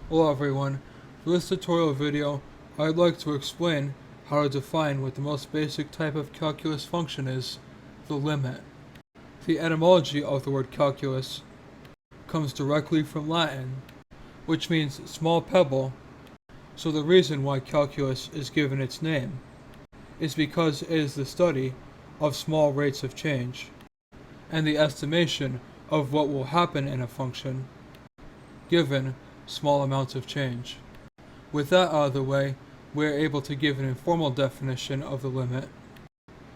Hello everyone, for this tutorial video I'd like to explain how to define what the most basic type of calculus function is, the limit. The etymology of the word calculus comes directly from Latin, which means small pebble, so the reason why calculus is given its name is because it is the study of small rates of change, and the estimation of what will happen in a function given small amounts of change. With that out of the way, we are able to give an informal definition of the limit,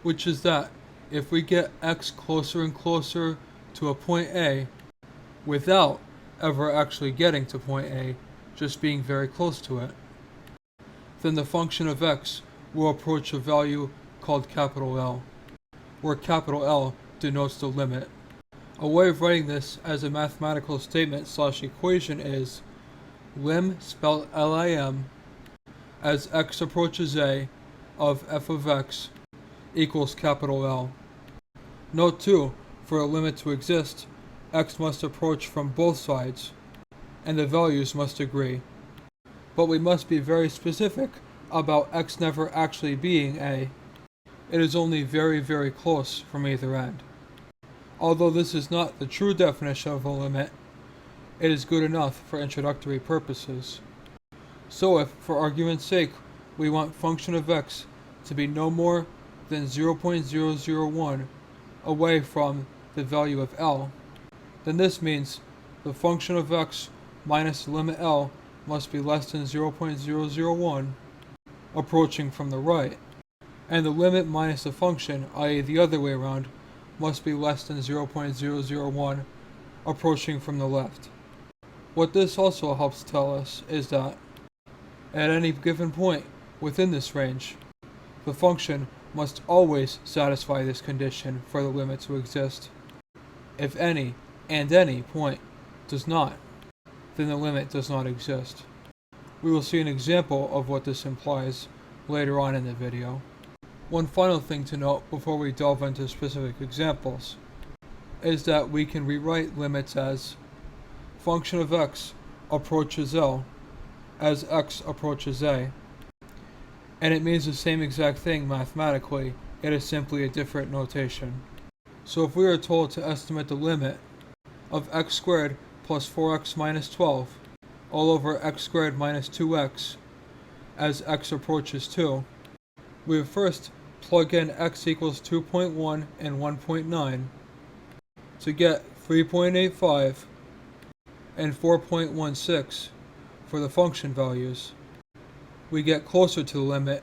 which is that if we get x closer and closer to a point A without ever actually getting to point A, just being very close to it, then the function of x will approach a value called capital L, where capital L denotes the limit. A way of writing this as a mathematical statement / equation is lim, spelled Lim, as x approaches A of f of x equals capital L. Note too, for a limit to exist, x must approach from both sides, and the values must agree. But we must be very specific about x never actually being A. It is only very, very close from either end. Although this is not the true definition of a limit, it is good enough for introductory purposes. So if, for argument's sake, we want function of x to be no more than 0.001 away from the value of L, then this means the function of x minus the limit L must be less than 0.001 approaching from the right, and the limit minus the function, i.e. the other way around, must be less than 0.001 approaching from the left. What this also helps tell us is that at any given point within this range, the function must always satisfy this condition for the limit to exist. If any point does not, then the limit does not exist. We will see an example of what this implies later on in the video. One final thing to note before we delve into specific examples is that we can rewrite limits as function of x approaches L as x approaches A. And it means the same exact thing mathematically, it is simply a different notation. So if we are told to estimate the limit of x squared plus 4x minus 12 all over x squared minus 2x as x approaches 2, we would first plug in x equals 2.1 and 1.9 to get 3.85 and 4.16 for the function values. We get closer to the limit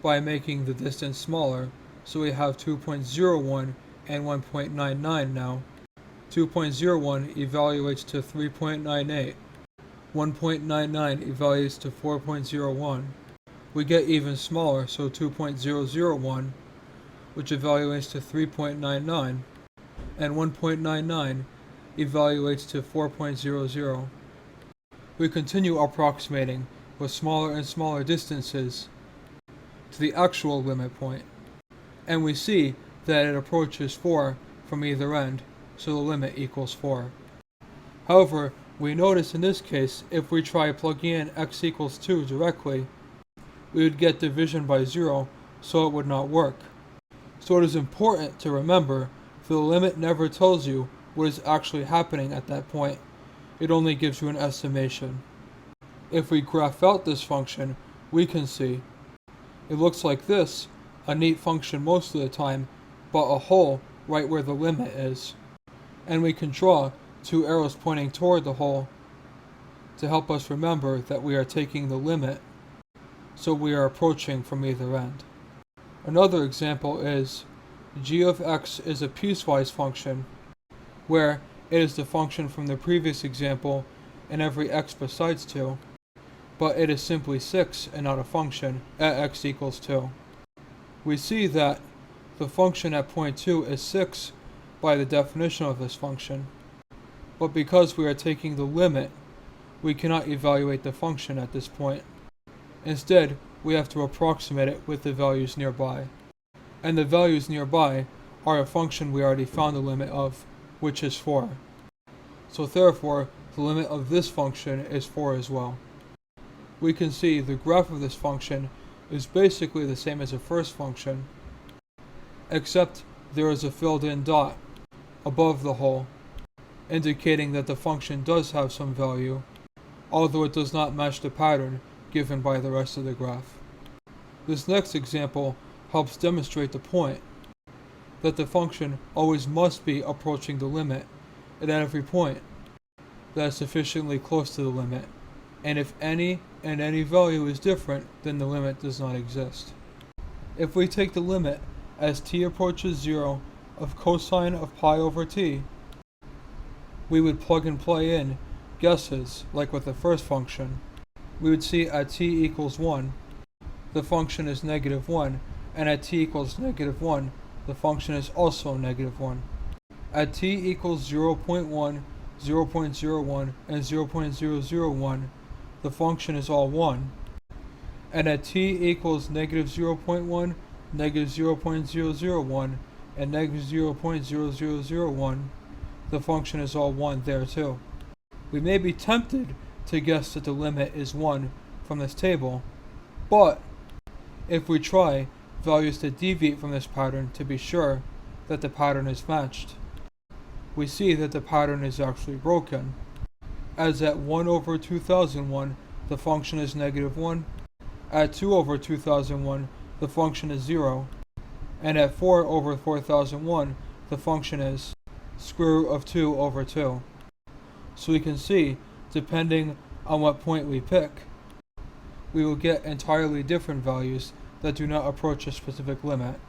by making the distance smaller, so we have 2.01 and 1.99 now. 2.01 evaluates to 3.98. 1.99 evaluates to 4.01. We get even smaller, so 2.001, which evaluates to 3.99, and 1.99 evaluates to 4.00. We continue approximating with smaller and smaller distances to the actual limit point, and we see that it approaches 4 from either end, so the limit equals 4. However, we notice in this case, if we try plugging in x equals 2 directly, we would get division by 0, so it would not work. So it is important to remember that the limit never tells you what is actually happening at that point. It only gives you an estimation. If we graph out this function, we can see it looks like this, a neat function most of the time, but a hole right where the limit is. And we can draw two arrows pointing toward the hole to help us remember that we are taking the limit, so we are approaching from either end. Another example is g of x is a piecewise function, where it is the function from the previous example in every x besides 2, but it is simply 6 and not a function at x equals 2. We see that the function at point 2 is 6 by the definition of this function, but because we are taking the limit, we cannot evaluate the function at this point. Instead, we have to approximate it with the values nearby. And the values nearby are a function we already found the limit of, which is 4. So therefore, the limit of this function is 4 as well. We can see the graph of this function is basically the same as the first function, except there is a filled-in dot above the hole, indicating that the function does have some value, although it does not match the pattern given by the rest of the graph. This next example helps demonstrate the point that the function always must be approaching the limit at every point that is sufficiently close to the limit, and if any value is different, then the limit does not exist. If we take the limit as t approaches 0 of cosine of pi over t, we would plug and play in guesses like with the first function. We would see at t equals 1, the function is negative 1, and at t equals negative 1, the function is also negative 1. At t equals 0.1, 0.01, and 0.001, the function is all 1. And at t equals negative 0.1, negative 0.001, and negative 0.0001, the function is all 1 there too. We may be tempted to guess that the limit is 1 from this table, but if we try values that deviate from this pattern to be sure that the pattern is matched, we see that the pattern is actually broken, as at 1 over 2001 the function is negative 1, at 2 over 2001 the function is 0, and at 4 over 4001 the function is square root of 2 over 2. So we can see, depending on what point we pick, we will get entirely different values that do not approach a specific limit.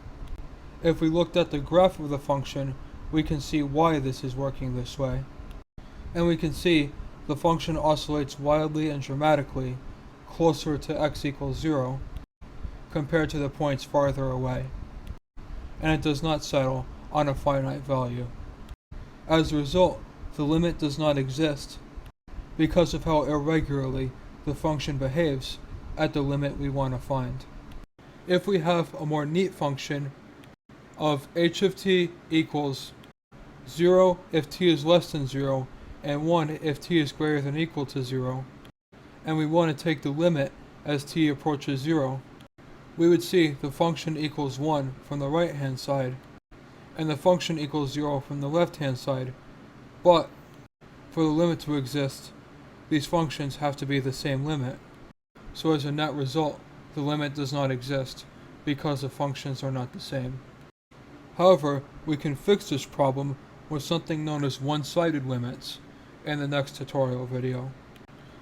If we looked at the graph of the function, we can see why this is working this way. And we can see the function oscillates wildly and dramatically closer to x equals 0 compared to the points farther away, and it does not settle on a finite value. As a result, the limit does not exist because of how irregularly the function behaves at the limit we want to find. If we have a more neat function of h of t equals 0 if t is less than 0 and 1 if t is greater than or equal to 0, and we want to take the limit as t approaches 0, we would see the function equals 1 from the right hand side and the function equals 0 from the left hand side, but for the limit to exist, these functions have to be the same limit. So as a net result, the limit does not exist because the functions are not the same. However, we can fix this problem with something known as one-sided limits in the next tutorial video,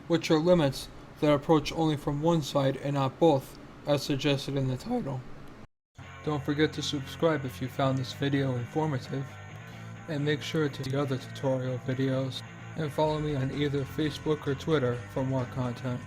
which are limits that approach only from one side and not both, as suggested in the title. Don't forget to subscribe if you found this video informative, and make sure to see other tutorial videos, and follow me on either Facebook or Twitter for more content.